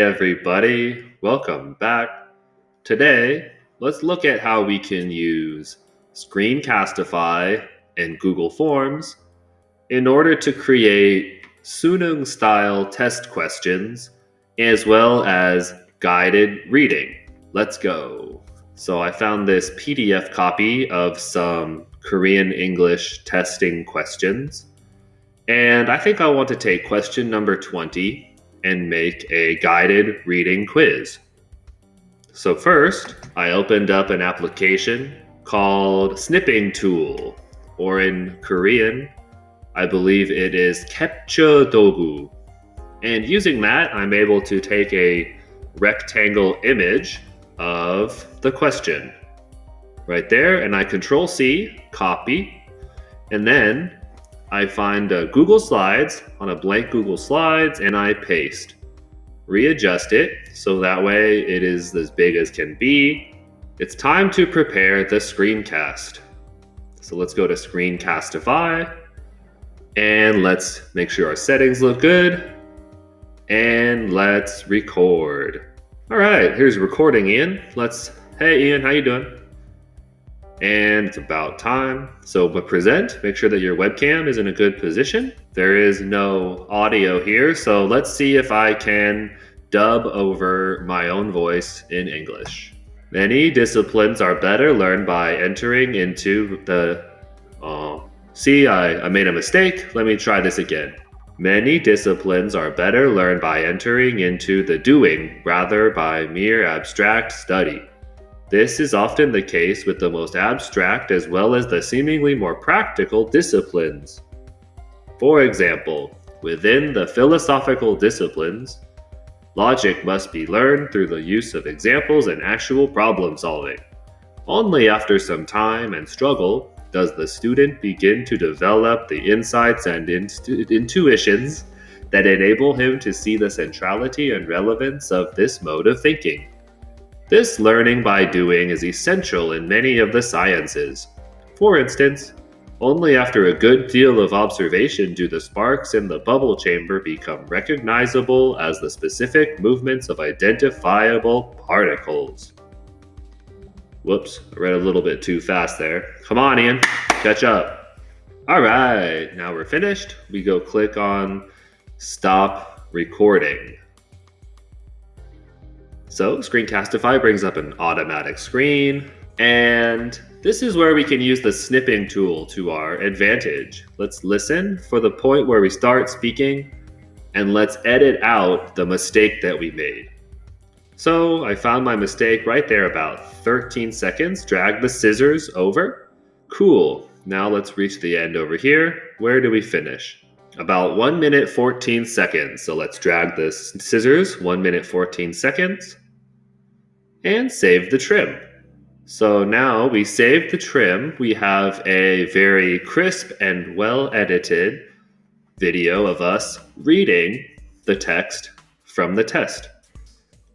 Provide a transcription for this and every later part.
everybody, welcome back. Today, let's look at how we can use Screencastify and Google Forms in order to create Suning-style test questions as well as guided reading. Let's go. So I found this PDF copy of some Korean English testing questions. And I think I want to take question number 20 and make a guided reading quiz. So first, I opened up an application called Snipping Tool, or in Korean, I believe it is Capture Dogu. And using that, I'm able to take a rectangle image of the question right there, and I Control-C, copy, and then I find Google Slides on a blank Google Slides and I paste. Readjust it so that way it is as big as can be. It's time to prepare the screencast. So let's go to Screencastify and let's make sure our settings look good and let's record. All right, here's recording Ian. Hey Ian, how you doing? And it's about time. So present, make sure that your webcam is in a good position. There is no audio here, so let's see if I can dub over my own voice in English. Many disciplines are better learned by entering into the... I made a mistake. Let me try this again. Many disciplines are better learned by entering into the doing rather by mere abstract study. This is often the case with the most abstract as well as the seemingly more practical disciplines. For example, within the philosophical disciplines, logic must be learned through the use of examples and actual problem solving. Only after some time and struggle does the student begin to develop the insights and intuitions that enable him to see the centrality and relevance of this mode of thinking. This learning by doing is essential in many of the sciences. For instance, only after a good deal of observation do the sparks in the bubble chamber become recognizable as the specific movements of identifiable particles. Whoops, I read a little bit too fast there. Come on, Ian, catch up. All right, now we're finished. We go click on Stop Recording. So Screencastify brings up an automatic screen, and this is where we can use the snipping tool to our advantage. Let's listen for the point where we start speaking, and let's edit out the mistake that we made. So I found my mistake right there, about 13 seconds. Drag the scissors over. Cool. Now let's reach the end over here. Where do we finish? About 1 minute 14 seconds. So let's drag the scissors 1 minute 14 seconds and save the trim. So now we saved the trim. We have a very crisp and well edited video of us reading the text from the test.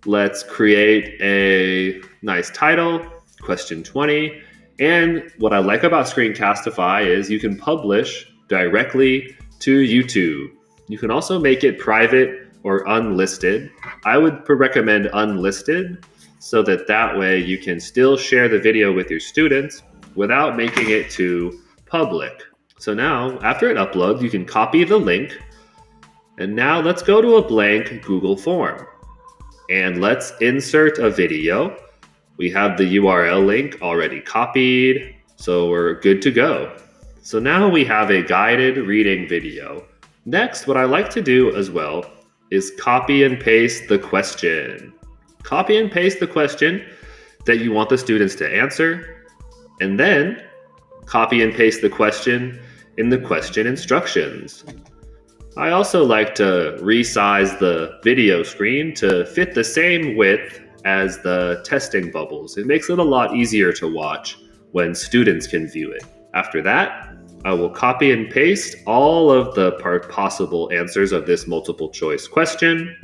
Let's create a nice title, question 20. And what I like about Screencastify is you can publish directly to YouTube. You can also make it private or unlisted. I would recommend unlisted so that way you can still share the video with your students without making it too public. So now, after it uploads, you can copy the link. And now let's go to a blank Google form. And let's insert a video. We have the URL link already copied, so we're good to go. So now we have a guided reading video. Next, what I like to do as well is copy and paste the question. Copy and paste the question that you want the students to answer, and then copy and paste the question in the question instructions. I also like to resize the video screen to fit the same width as the testing bubbles. It makes it a lot easier to watch when students can view it. After that, I will copy and paste all of the possible answers of this multiple choice question,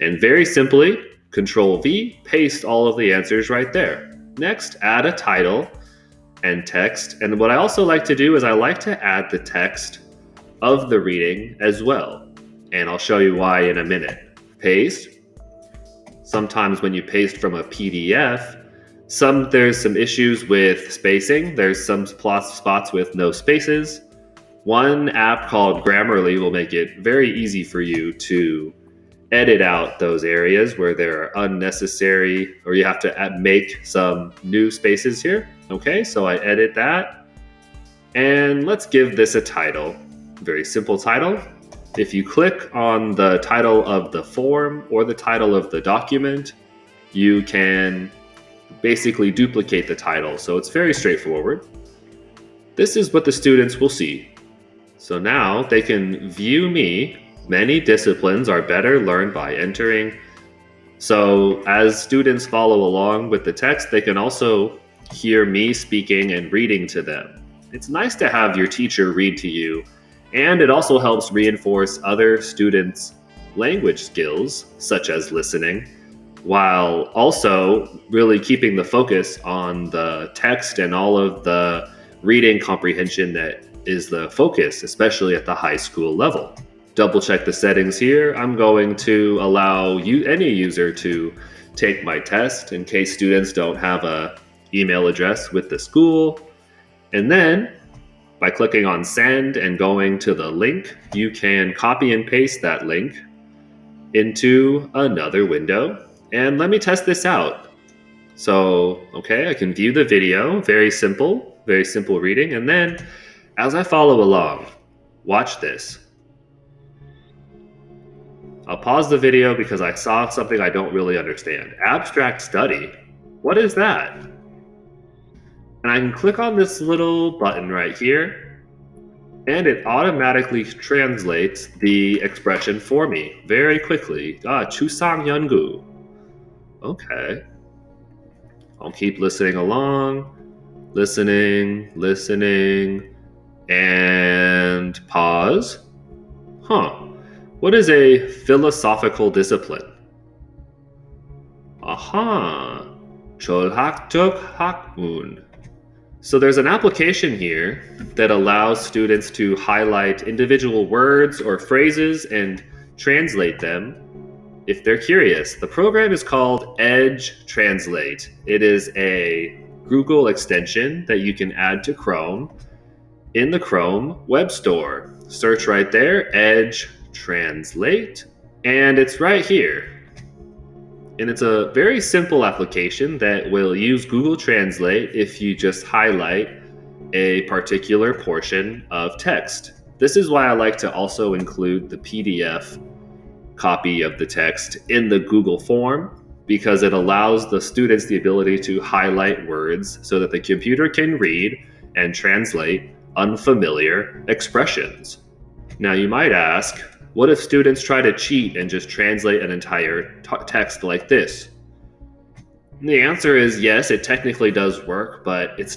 and very simply, Control-V, paste all of the answers right there. Next, add a title and text. And what I also like to do is I like to add the text of the reading as well. And I'll show you why in a minute. Paste. sometimes when you paste from a PDF, there's some issues with spacing. There's some spots with no spaces. One app called Grammarly will make it very easy for you to edit out those areas where there are unnecessary, or you have to make some new spaces here. Okay, so I edit that. And let's give this a title. Very simple title. If you click on the title of the form or the title of the document, you can basically duplicate the title. So it's very straightforward. This is what the students will see. So now they can view me. Many disciplines are better learned by entering. So as students follow along with the text, they can also hear me speaking and reading to them. It's nice to have your teacher read to you, and it also helps reinforce other students' language skills, such as listening, while also really keeping the focus on the text and all of the reading comprehension that is the focus, especially at the high school level. Double check the settings here. I'm going to allow any user to take my test in case students don't have an email address with the school. And then by clicking on send and going to the link, you can copy and paste that link into another window. And let me test this out. So, okay, I can view the video, very simple reading. And then as I follow along, watch this. I'll pause the video because I saw something I don't really understand. Abstract study? What is that? And I can click on this little button right here, and it automatically translates the expression for me very quickly. 추상 연구. Okay. I'll keep listening along, listening, and pause. What is a philosophical discipline? Aha, 철학적 학문. So there's an application here that allows students to highlight individual words or phrases and translate them if they're curious. The program is called Edge Translate. It is a Google extension that you can add to Chrome in the Chrome Web Store. Search right there, Edge Translate, and it's right here. And it's a very simple application that will use Google Translate if you just highlight a particular portion of text. This is why I like to also include the PDF copy of the text in the Google form, because it allows the students the ability to highlight words so that the computer can read and translate unfamiliar expressions. Now you might ask, what if students try to cheat and just translate an entire text like this? And the answer is yes, it technically does work, but it's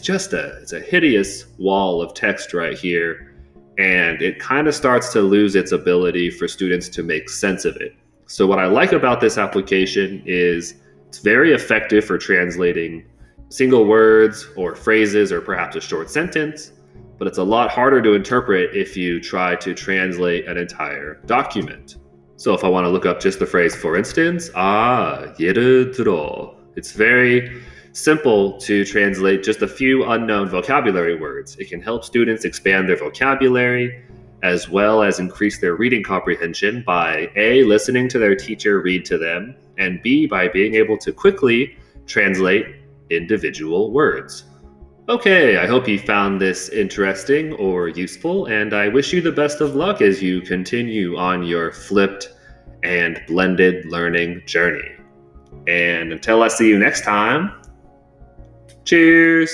a hideous wall of text right here, and it kind of starts to lose its ability for students to make sense of it. So what I like about this application is it's very effective for translating single words or phrases or perhaps a short sentence, but it's a lot harder to interpret if you try to translate an entire document. So if I want to look up just the phrase, for instance, 예를 들어, it's very simple to translate just a few unknown vocabulary words. It can help students expand their vocabulary as well as increase their reading comprehension by A, listening to their teacher read to them, and B, by being able to quickly translate individual words. Okay, I hope you found this interesting or useful, and I wish you the best of luck as you continue on your flipped and blended learning journey. And until I see you next time, cheers!